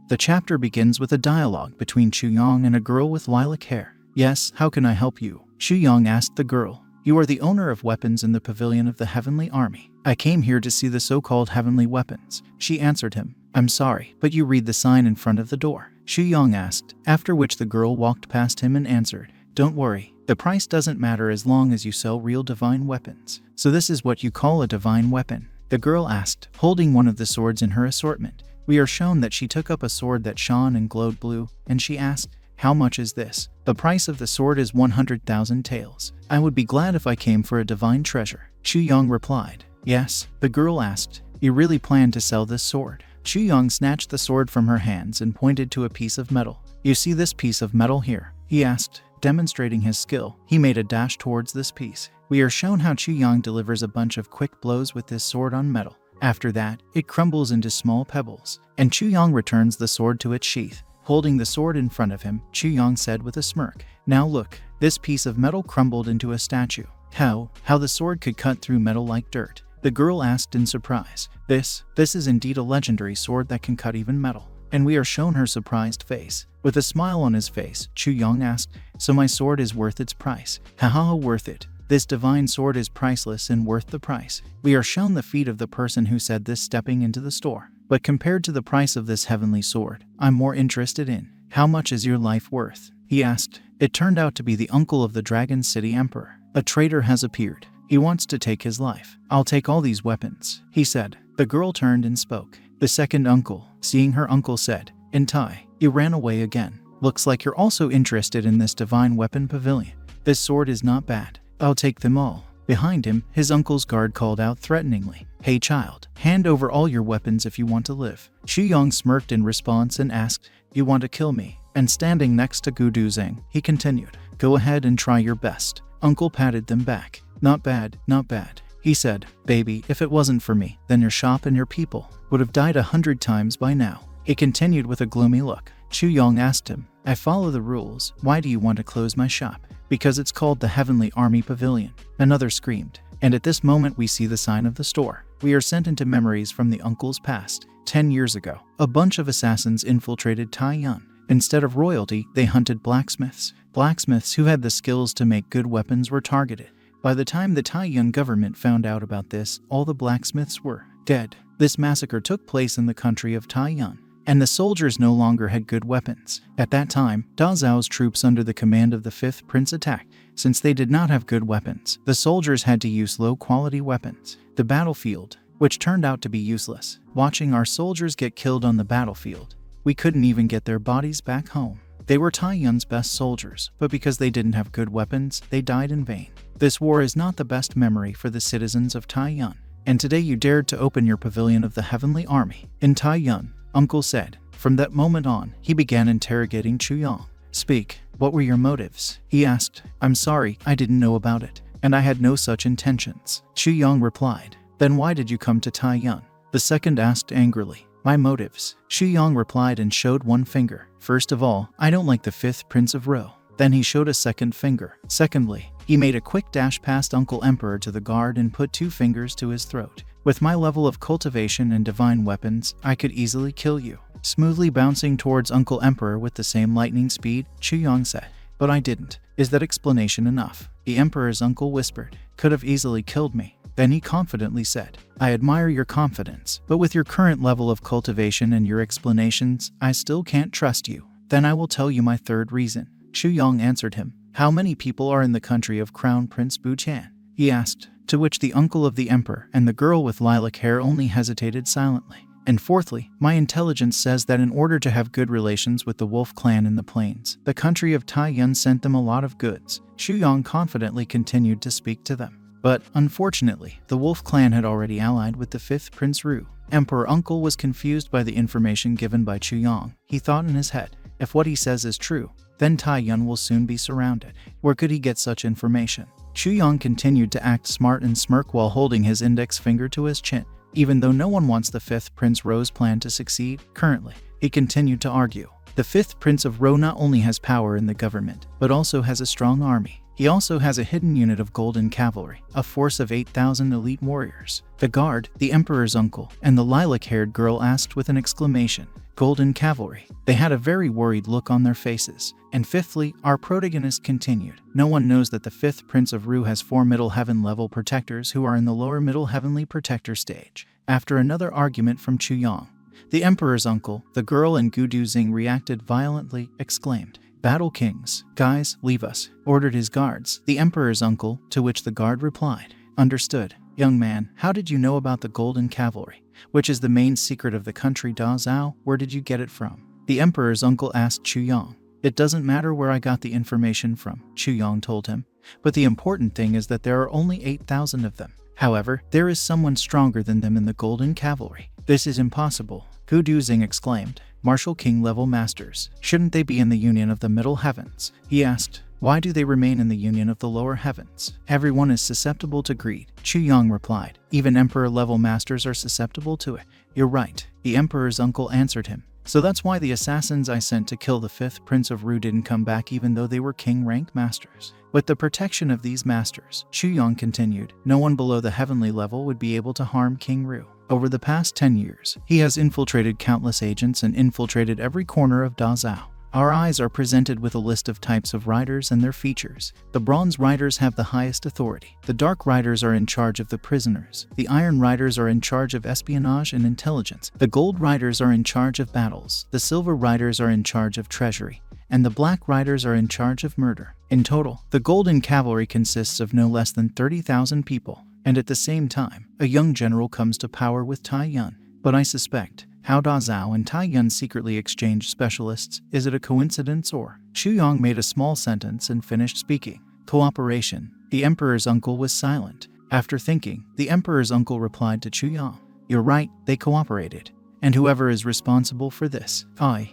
The chapter begins with a dialogue between Chuyong and a girl with lilac hair. Yes, how can I help you? Chuyong asked the girl. You are the owner of weapons in the pavilion of the Heavenly Army. I came here to see the so-called heavenly weapons. She answered him. I'm sorry, but you read the sign in front of the door. Chuyong asked, after which the girl walked past him and answered, Don't worry, the price doesn't matter as long as you sell real divine weapons. So this is what you call a divine weapon? The girl asked, holding one of the swords in her assortment. We are shown that she took up a sword that shone and glowed blue, and she asked, How much is this? The price of the sword is 100,000 taels. I would be glad if I came for a divine treasure. Chuyong replied. Yes. The girl asked, You really plan to sell this sword? Chuyong snatched the sword from her hands and pointed to a piece of metal. You see this piece of metal here? He asked, demonstrating his skill. He made a dash towards this piece. We are shown how Chuyong delivers a bunch of quick blows with this sword on metal. After that, it crumbles into small pebbles, and Chuyong returns the sword to its sheath. Holding the sword in front of him, Chuyong said with a smirk, Now look, this piece of metal crumbled into a statue. How the sword could cut through metal like dirt? The girl asked in surprise. This is indeed a legendary sword that can cut even metal. And we are shown her surprised face. With a smile on his face, Chuyong asked, So my sword is worth its price? Haha, worth it. This divine sword is priceless and worth the price. We are shown the feet of the person who said this stepping into the store. But compared to the price of this heavenly sword, I'm more interested in, how much is your life worth? He asked. It turned out to be the uncle of the Dragon City Emperor. A traitor has appeared. He wants to take his life. I'll take all these weapons, he said. The girl turned and spoke. The second uncle, seeing her uncle, said, In Thai, you ran away again. Looks like you're also interested in this divine weapon pavilion. This sword is not bad. I'll take them all. Behind him, his uncle's guard called out threateningly, Hey child, hand over all your weapons if you want to live. Chuyong smirked in response and asked, You want to kill me? And standing next to Gu Duzeng, he continued, Go ahead and try your best. Uncle patted them back. Not bad, not bad. He said, Baby, if it wasn't for me, then your shop and your people would have died 100 times by now. He continued with a gloomy look. Chuyong asked him, I follow the rules. Why do you want to close my shop? Because it's called the Heavenly Army Pavilion. Another screamed. And at this moment we see the sign of the store. We are sent into memories from the uncle's past. 10 years ago, a bunch of assassins infiltrated Taiyuan. Instead of royalty, they hunted blacksmiths. Blacksmiths who had the skills to make good weapons were targeted. By the time the Taiyuan government found out about this, all the blacksmiths were dead. This massacre took place in the country of Taiyuan, and the soldiers no longer had good weapons. At that time, Da Zhao's troops under the command of the 5th Prince attacked. Since they did not have good weapons, the soldiers had to use low-quality weapons. The battlefield, which turned out to be useless. Watching our soldiers get killed on the battlefield, we couldn't even get their bodies back home. They were Taiyuan's best soldiers, but because they didn't have good weapons, they died in vain. This war is not the best memory for the citizens of Taiyuan. And today you dared to open your pavilion of the Heavenly Army in Taiyuan, Uncle said. From that moment on, he began interrogating Chuyong. Speak, what were your motives? He asked. I'm sorry, I didn't know about it, and I had no such intentions. Chuyong replied. Then why did you come to Taiyuan? The second asked angrily. My motives. Chuyong replied and showed one finger. First of all, I don't like the 5th Prince of Ro. Then he showed a second finger. Secondly, he made a quick dash past Uncle Emperor to the guard and put 2 fingers to his throat. With my level of cultivation and divine weapons, I could easily kill you. Smoothly bouncing towards Uncle Emperor with the same lightning speed, Chuyong said. But I didn't. Is that explanation enough? The Emperor's uncle whispered. Could have easily killed me. Then he confidently said, I admire your confidence, but with your current level of cultivation and your explanations, I still can't trust you. Then I will tell you my third reason. Chuyong answered him. How many people are in the country of Crown Prince Buchan? He asked, to which the uncle of the emperor and the girl with lilac hair only hesitated silently. And fourthly, my intelligence says that in order to have good relations with the wolf clan in the plains, the country of Taiyuan sent them a lot of goods. Chuyong confidently continued to speak to them. But, unfortunately, the wolf clan had already allied with the 5th Prince Ru. Emperor Uncle was confused by the information given by Chuyong. He thought in his head, if what he says is true, then Taiyuan will soon be surrounded. Where could he get such information? Chuyong continued to act smart and smirk while holding his index finger to his chin. Even though no one wants the 5th Prince Ro's plan to succeed, currently, he continued to argue. The 5th Prince of Ro not only has power in the government, but also has a strong army. He also has a hidden unit of golden cavalry, a force of 8,000 elite warriors. The guard, the emperor's uncle, and the lilac-haired girl asked with an exclamation. Golden Cavalry. They had a very worried look on their faces. And fifthly, our protagonist continued. No one knows that the 5th Prince of Ru has 4 middle heaven level protectors who are in the lower middle heavenly protector stage. After another argument from Chuyong, the Emperor's uncle, the girl and Gudu Xing reacted violently, exclaimed, "Battle Kings, guys, leave us," ordered his guards. The Emperor's uncle, to which the guard replied, "Understood. Young man, how did you know about the Golden Cavalry, which is the main secret of the country Da Zhao? Where did you get it from?" The Emperor's uncle asked Chuyong. "It doesn't matter where I got the information from," Chuyong told him, "but the important thing is that there are only 8,000 of them. However, there is someone stronger than them in the Golden Cavalry. This is impossible," Gudu Xing exclaimed. "Martial King level masters, shouldn't they be in the union of the middle heavens?" He asked, "Why do they remain in the union of the lower heavens?" "Everyone is susceptible to greed," Chuyong replied. "Even emperor level masters are susceptible to it." "You're right," the Emperor's uncle answered him. "So that's why the assassins I sent to kill the 5th Prince of Ru didn't come back even though they were king rank masters. With the protection of these masters," Chuyong continued, "no one below the heavenly level would be able to harm King Ru. Over the past 10 years, he has infiltrated countless agents and infiltrated every corner of Da Zhao. Our eyes are presented with a list of types of riders and their features. The Bronze Riders have the highest authority. The Dark Riders are in charge of the prisoners. The Iron Riders are in charge of espionage and intelligence. The Gold Riders are in charge of battles. The Silver Riders are in charge of treasury. And the Black Riders are in charge of murder. In total, the Golden Cavalry consists of no less than 30,000 people. And at the same time, a young general comes to power with Tai Yun. But I suspect, how Da Zhao and Tai Yun secretly exchanged specialists. Is it a coincidence or?" Chuyong made a small sentence and finished speaking. "Cooperation." The Emperor's uncle was silent. After thinking, the Emperor's uncle replied to Chuyong, "You're right, they cooperated. And whoever is responsible for this?"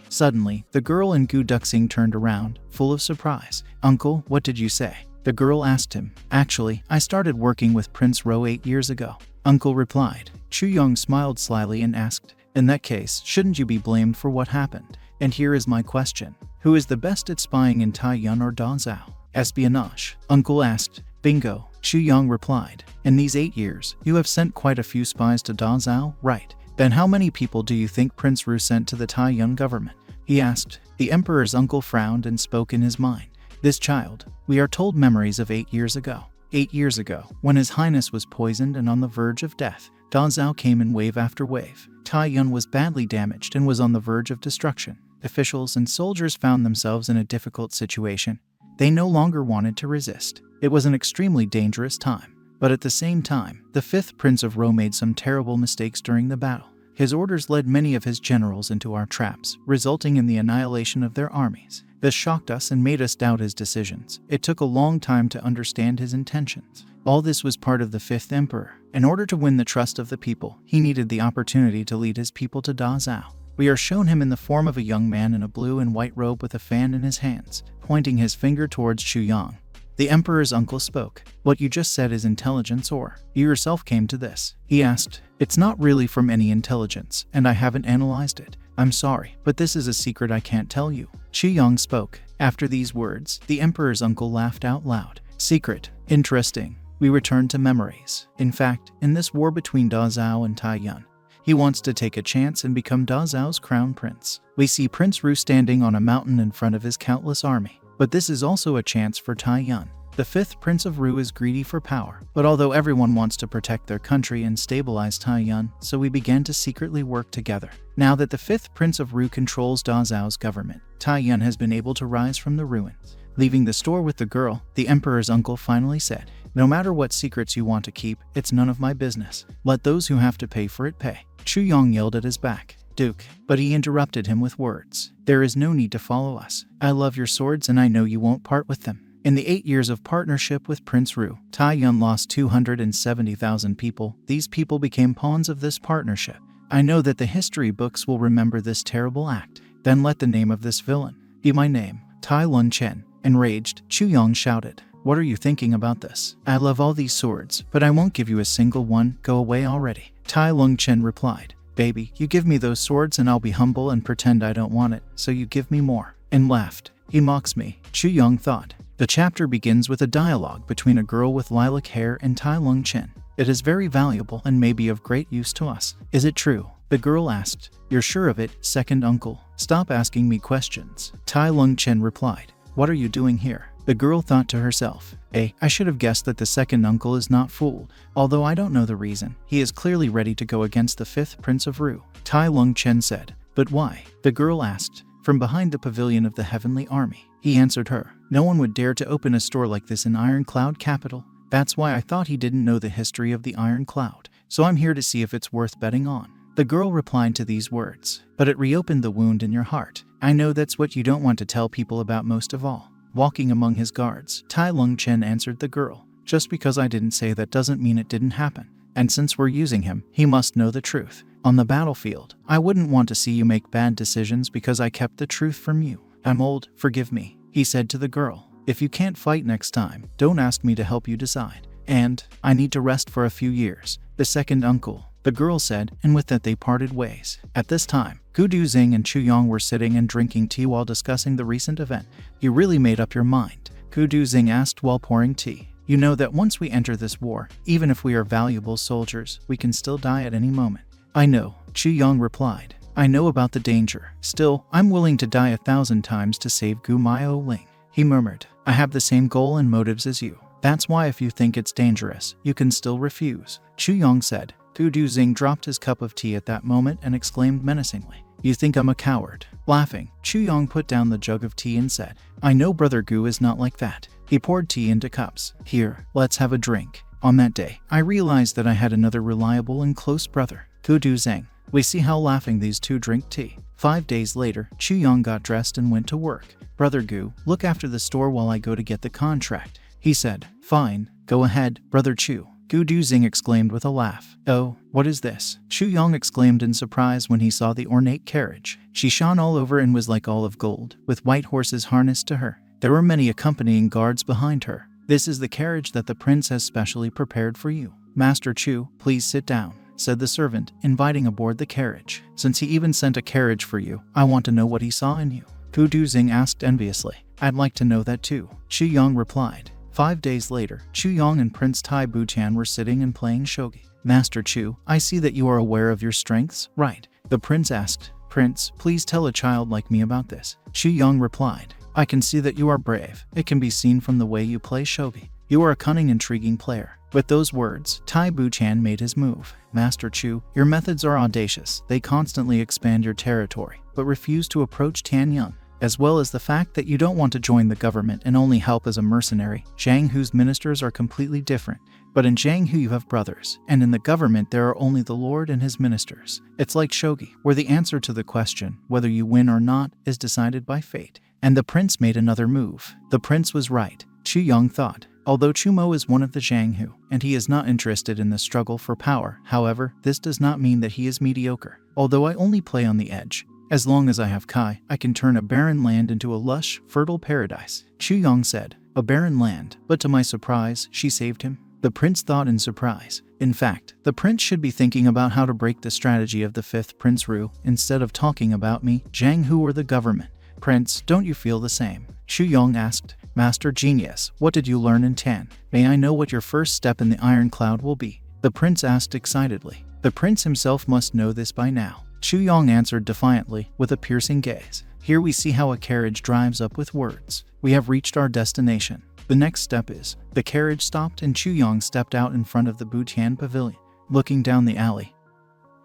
Suddenly, the girl and Gu Duxing turned around, full of surprise. "Uncle, what did you say?" The girl asked him. "Actually, I started working with Prince Ro 8 years ago," Uncle replied. Chuyong smiled slyly and asked, "In that case, shouldn't you be blamed for what happened? And here is my question. Who is the best at spying in Tai Yun or Da Zhao?" "Espionage," Uncle asked. "Bingo," Chuyong replied. "In these 8 years, you have sent quite a few spies to Da Zhao, right? Then how many people do you think Prince Ru sent to the Tai Yun government?" he asked. The Emperor's uncle frowned and spoke in his mind. "This child, we are told memories of 8 years ago. 8 years ago, when His Highness was poisoned and on the verge of death, Da Zhao came in wave after wave. Tai Yun was badly damaged and was on the verge of destruction. Officials and soldiers found themselves in a difficult situation. They no longer wanted to resist. It was an extremely dangerous time. But at the same time, the 5th Prince of Ro made some terrible mistakes during the battle. His orders led many of his generals into our traps, resulting in the annihilation of their armies. This shocked us and made us doubt his decisions. It took a long time to understand his intentions. All this was part of the 5th Emperor. In order to win the trust of the people, he needed the opportunity to lead his people to Da Zhao. We are shown him in the form of a young man in a blue and white robe with a fan in his hands, pointing his finger towards Chuyong. The Emperor's uncle spoke. "What you just said is intelligence, or you yourself came to this?" he asked. "It's not really from any intelligence, and I haven't analyzed it. I'm sorry, but this is a secret I can't tell you." Chuyong spoke. After these words, the Emperor's uncle laughed out loud. "Secret. Interesting." We return to memories. In fact, in this war between Da Zhao and Tai Yun, he wants to take a chance and become Da Zhao's crown prince. We see Prince Ru standing on a mountain in front of his countless army. But this is also a chance for Tai Yun. The 5th Prince of Ru is greedy for power, but although everyone wants to protect their country and stabilize Tai Yun, so we began to secretly work together. Now that the 5th Prince of Ru controls Da Zhao's government, Tai Yun has been able to rise from the ruins. Leaving the store with the girl, the Emperor's uncle finally said, "No matter what secrets you want to keep, it's none of my business. Let those who have to pay for it pay." Chuyong yelled at his back, "Duke," but he interrupted him with words. "There is no need to follow us. I love your swords and I know you won't part with them." In the 8 years of partnership with Prince Ru, Tai Yun lost 270,000 people. These people became pawns of this partnership. I know that the history books will remember this terrible act. Then let the name of this villain be my name, Tai Lung Chen. Enraged, Chuyong shouted, "What are you thinking about this? I love all these swords, but I won't give you a single one. Go away already." Tai Lung Chen replied, "Baby, you give me those swords and I'll be humble and pretend I don't want it, so you give me more," and laughed. "He mocks me," Chuyong thought. The chapter begins with a dialogue between a girl with lilac hair and Tai Lung Chen. It is very valuable and may be of great use to us. Is it true? The girl asked. You're sure of it, second uncle? Stop asking me questions. Tai Lung Chen replied. What are you doing here? The girl thought to herself. I should have guessed that the second uncle is not fooled, although I don't know the reason. He is clearly ready to go against the fifth prince of Ru. Tai Lung Chen said. But why? The girl asked. From behind the pavilion of the Heavenly Army. He answered her. No one would dare to open a store like this in Iron Cloud capital. That's why I thought he didn't know the history of the Iron Cloud. So I'm here to see if it's worth betting on. The girl replied to these words. But it reopened the wound in your heart. I know that's what you don't want to tell people about most of all. Walking among his guards, Tai Lung Chen answered the girl. Just because I didn't say that doesn't mean it didn't happen. And since we're using him, he must know the truth. On the battlefield, I wouldn't want to see you make bad decisions because I kept the truth from you. I'm old, forgive me, he said to the girl. If you can't fight next time, don't ask me to help you decide. And I need to rest for a few years. The second uncle, the girl said, and with that they parted ways. At this time, Gu Duzing and Chu Yong were sitting and drinking tea while discussing the recent event. You really made up your mind? Gu Duzing asked while pouring tea. You know that once we enter this war, even if we are valuable soldiers, we can still die at any moment. I know, Chu Yong replied. I know about the danger. Still, I'm willing to die 1,000 times to save Gu Mio Ling. He murmured. I have the same goal and motives as you. That's why if you think it's dangerous, you can still refuse. Chu Yong said. Gu Duzing dropped his cup of tea at that moment and exclaimed menacingly. You think I'm a coward? Laughing, Chu Yong put down the jug of tea and said, I know Brother Gu is not like that. He poured tea into cups. Here, let's have a drink. On that day, I realized that I had another reliable and close brother, Gu Duzing. We see how laughing these two drink tea. 5 days later, Chu Yong got dressed and went to work. Brother Gu, look after the store while I go to get the contract. He said. Fine, go ahead, Brother Chu. Gu Duzing exclaimed with a laugh. Oh, what is this? Chu Yong exclaimed in surprise when he saw the ornate carriage. She shone all over and was like all of gold, with white horses harnessed to her. There were many accompanying guards behind her. This is the carriage that the prince has specially prepared for you. Master Chu, please sit down, said the servant, inviting aboard the carriage. Since he even sent a carriage for you, I want to know what he saw in you. Gu Duzing asked enviously. I'd like to know that too, Chu Yong replied. 5 days later, Chu Yong and Prince Tai Buchan were sitting and playing shogi. Master Chu, I see that you are aware of your strengths, right? The prince asked. Prince, please tell a child like me about this. Chu Yong replied. I can see that you are brave. It can be seen from the way you play shogi. You are a cunning, intriguing player. With those words, Tai Buchan made his move. Master Chu, your methods are audacious. They constantly expand your territory, but refuse to approach Tianyang. As well as the fact that you don't want to join the government and only help as a mercenary. Jianghu's ministers are completely different, but in Jianghu you have brothers, and in the government there are only the Lord and his ministers. It's like shogi, where the answer to the question, whether you win or not, is decided by fate. And the prince made another move. The prince was right, Chu Yong thought. Although Chumo is one of the Jianghu, and he is not interested in the struggle for power, however, this does not mean that he is mediocre. Although I only play on the edge, as long as I have Kai, I can turn a barren land into a lush, fertile paradise. Chu Yong said. A barren land, but to my surprise, she saved him. The prince thought in surprise. In fact, the prince should be thinking about how to break the strategy of the fifth Prince Ru, instead of talking about me, Jianghu, or the government. Prince, don't you feel the same? Chu Yong asked. Master Genius, what did you learn in Tan? May I know what your first step in the Iron Cloud will be? The prince asked excitedly. The prince himself must know this by now. Chu Yong answered defiantly, with a piercing gaze. Here we see how a carriage drives up with words. We have reached our destination. The next step is. The carriage stopped and Chu Yong stepped out in front of the Butian pavilion, looking down the alley.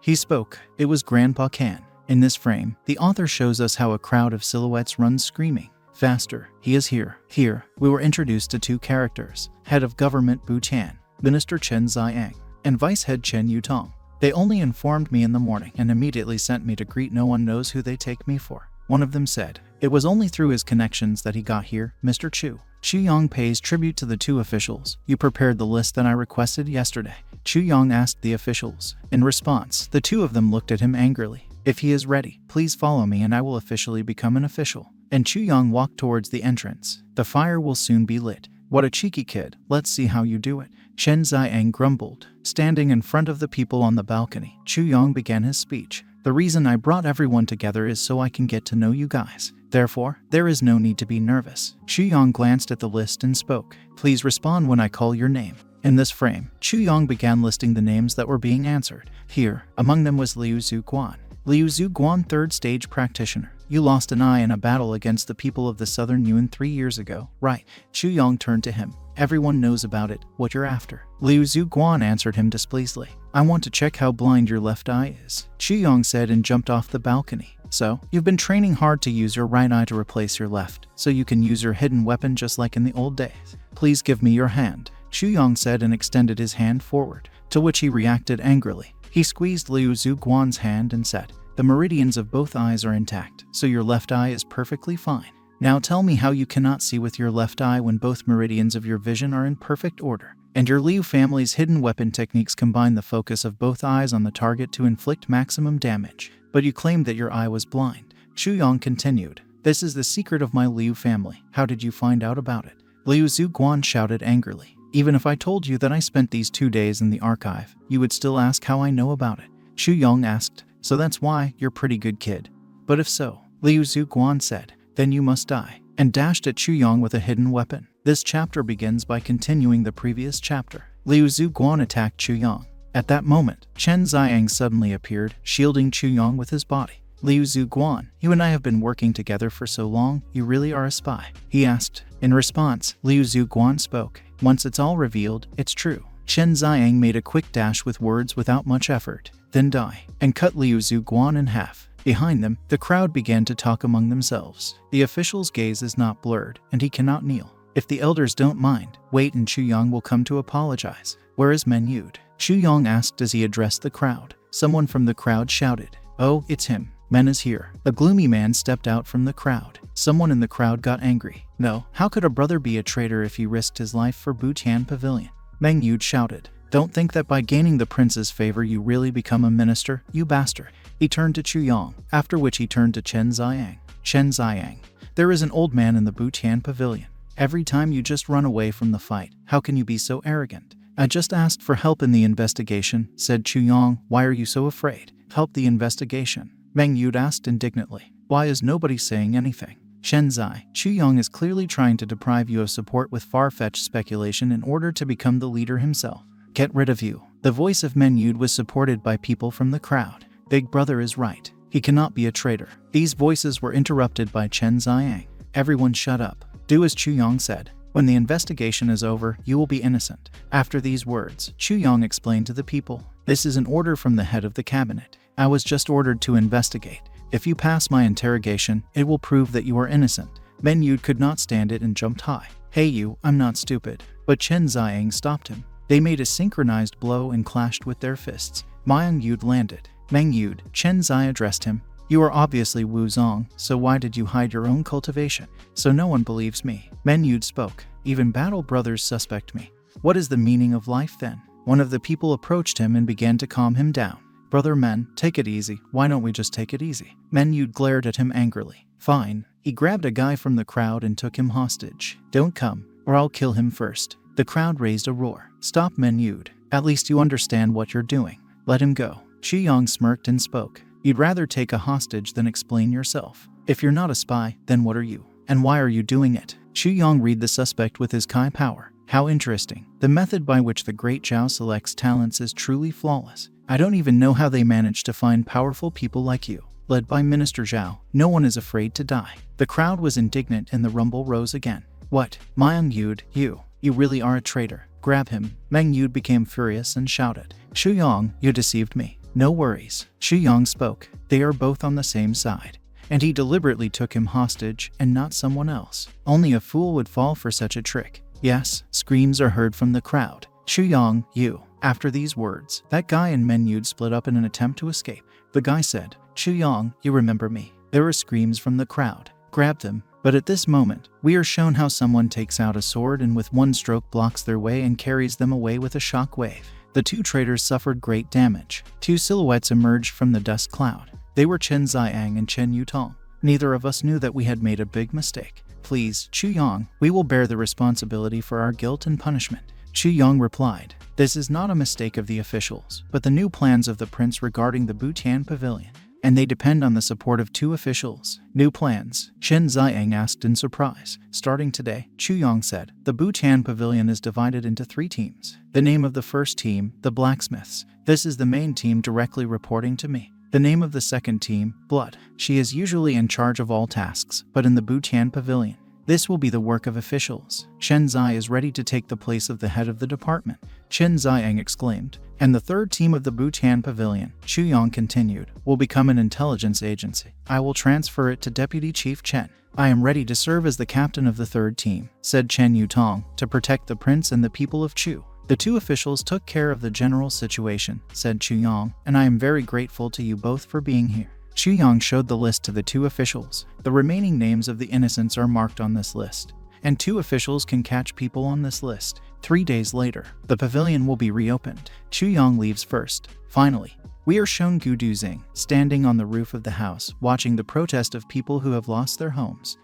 He spoke. It was Grandpa Can. In this frame, the author shows us how a crowd of silhouettes runs screaming. Faster, he is here. Here, we were introduced to two characters, head of government Butian, Minister Chen Ziang, and Vice Head Chen Yutong. They only informed me in the morning and immediately sent me to greet. No one knows who they take me for. One of them said, it was only through his connections that he got here, Mr. Chu. Chu Yong pays tribute to the two officials. You prepared the list that I requested yesterday. Chu Yong asked the officials. In response, the two of them looked at him angrily. If he is ready, please follow me and I will officially become an official. And Chu Yong walked towards the entrance. The fire will soon be lit. What a cheeky kid. Let's see how you do it. Chen Ziang grumbled. Standing in front of the people on the balcony, Chu Yong began his speech. The reason I brought everyone together is so I can get to know you guys. Therefore, there is no need to be nervous. Chu Yong glanced at the list and spoke. Please respond when I call your name. In this frame, Chu Yong began listing the names that were being answered. Here, among them was Liu Zuguan. Liu Zuguan, 3rd stage practitioner. You lost an eye in a battle against the people of the Southern Yuan 3 years ago, right? Chu Yong turned to him. Everyone knows about it, what you're after. Liu Zuguan answered him displeasedly. I want to check how blind your left eye is, Chu Yong said and jumped off the balcony. So, you've been training hard to use your right eye to replace your left, so you can use your hidden weapon just like in the old days. Please give me your hand, Chu Yong said and extended his hand forward, to which he reacted angrily. He squeezed Liu Zuguan's hand and said, the meridians of both eyes are intact, so your left eye is perfectly fine. Now tell me how you cannot see with your left eye when both meridians of your vision are in perfect order. And your Liu family's hidden weapon techniques combine the focus of both eyes on the target to inflict maximum damage. But you claimed that your eye was blind. Chu Yong continued. This is the secret of my Liu family. How did you find out about it? Liu Zuguan shouted angrily. Even if I told you that I spent these 2 days in the archive, you would still ask how I know about it. Chu Yong asked. So that's why you're a pretty good kid. But if so, Liu Zuguan said, then you must die, and dashed at Chu Yong with a hidden weapon. This chapter begins by continuing the previous chapter. Liu Zuguan attacked Chu Yong. At that moment, Chen Xiang suddenly appeared, shielding Chu Yong with his body. Liu Zuguan, you and I have been working together for so long, you really are a spy? He asked. In response, Liu Zuguan spoke. Once it's all revealed, it's true. Chen Xiang made a quick dash with words without much effort, then die, and cut Liu Zuguan in half. Behind them, the crowd began to talk among themselves. The official's gaze is not blurred, and he cannot kneel. If the elders don't mind, wait and Chu Yong will come to apologize. Where is Men Yud? Chu Yong asked as he addressed the crowd. Someone from the crowd shouted, oh, it's him. Men is here. A gloomy man stepped out from the crowd. Someone in the crowd got angry. No, how could a brother be a traitor if he risked his life for Butian Pavilion? Meng Yud shouted. Don't think that by gaining the prince's favor you really become a minister, you bastard. He turned to Chu Yong, after which he turned to Chen Xiang. Chen Xiang, there is an old man in the Butian Pavilion. Every time you just run away from the fight, how can you be so arrogant? I just asked for help in the investigation, said Chu Yong. Why are you so afraid? Help the investigation. Meng Yud asked indignantly. Why is nobody saying anything? Shen Zai, Chu Yong is clearly trying to deprive you of support with far-fetched speculation in order to become the leader himself. Get rid of you. The voice of Men Yud was supported by people from the crowd. Big brother is right. He cannot be a traitor. These voices were interrupted by Chen Xiang. Everyone shut up. Do as Chu Yong said. When the investigation is over, you will be innocent. After these words, Chu Yong explained to the people. This is an order from the head of the cabinet. I was just ordered to investigate. If you pass my interrogation, it will prove that you are innocent. Men Yud could not stand it and jumped high. Hey you, I'm not stupid. But Chen Xiang stopped him. They made a synchronized blow and clashed with their fists. Meng Yud landed. Meng Yud, Chen Zai addressed him. You are obviously Wu Zong, so why did you hide your own cultivation? So no one believes me. Men Yud spoke. Even battle brothers suspect me. What is the meaning of life then? One of the people approached him and began to calm him down. Brother Men, take it easy. Why don't we just take it easy? Men Yud glared at him angrily. Fine. He grabbed a guy from the crowd and took him hostage. Don't come, or I'll kill him first. The crowd raised a roar. Stop, Men Yud. At least you understand what you're doing. Let him go. Chu Yong smirked and spoke. You'd rather take a hostage than explain yourself. If you're not a spy, then what are you? And why are you doing it? Chu Yong read the suspect with his Kai power. How interesting. The method by which the great Zhao selects talents is truly flawless. I don't even know how they manage to find powerful people like you. Led by Minister Zhao, no one is afraid to die. The crowd was indignant and the rumble rose again. What? Meng Yud, you really are a traitor. Grab him. Meng Yud became furious and shouted. Chu Yong, you deceived me. No worries. Chu Yong spoke. They are both on the same side. And he deliberately took him hostage and not someone else. Only a fool would fall for such a trick. Yes, screams are heard from the crowd. Chu Yong, you. After these words, that guy and Men Yud split up in an attempt to escape. The guy said, Chu Yong, you remember me. There were screams from the crowd. Grabbed him. But at this moment, we are shown how someone takes out a sword and with one stroke blocks their way and carries them away with a shock wave. The two traitors suffered great damage. Two silhouettes emerged from the dust cloud. They were Chen Xiang and Chen Yutong. Neither of us knew that we had made a big mistake. Please, Chu Yong, we will bear the responsibility for our guilt and punishment. Chu Yong replied, this is not a mistake of the officials, but the new plans of the prince regarding the Butian Pavilion. and they depend on the support of 2 officials. New plans? Chen Ziyang asked in surprise. Starting today, Chu Yong said, the Buchan Pavilion is divided into 3 teams. The name of the first team, the Blacksmiths. This is the main team directly reporting to me. The name of the second team, Blood. She is usually in charge of all tasks, but in the Buchan Pavilion, this will be the work of officials. Chen Zai is ready to take the place of the head of the department, Chen Ziyang exclaimed. And the third team of the Buchan Pavilion, Chu Yong continued, will become an intelligence agency. I will transfer it to Deputy Chief Chen. I am ready to serve as the captain of the third team, said Chen Yutong, to protect the prince and the people of Chu. The 2 officials took care of the general situation, said Chu Yong, and I am very grateful to you both for being here. Chu Yong showed the list to the 2 officials. The remaining names of the innocents are marked on this list, and 2 officials can catch people on this list. 3 days later, the pavilion will be reopened. Chu Yong leaves first. Finally, we are shown Gu Duzing standing on the roof of the house, watching the protest of people who have lost their homes.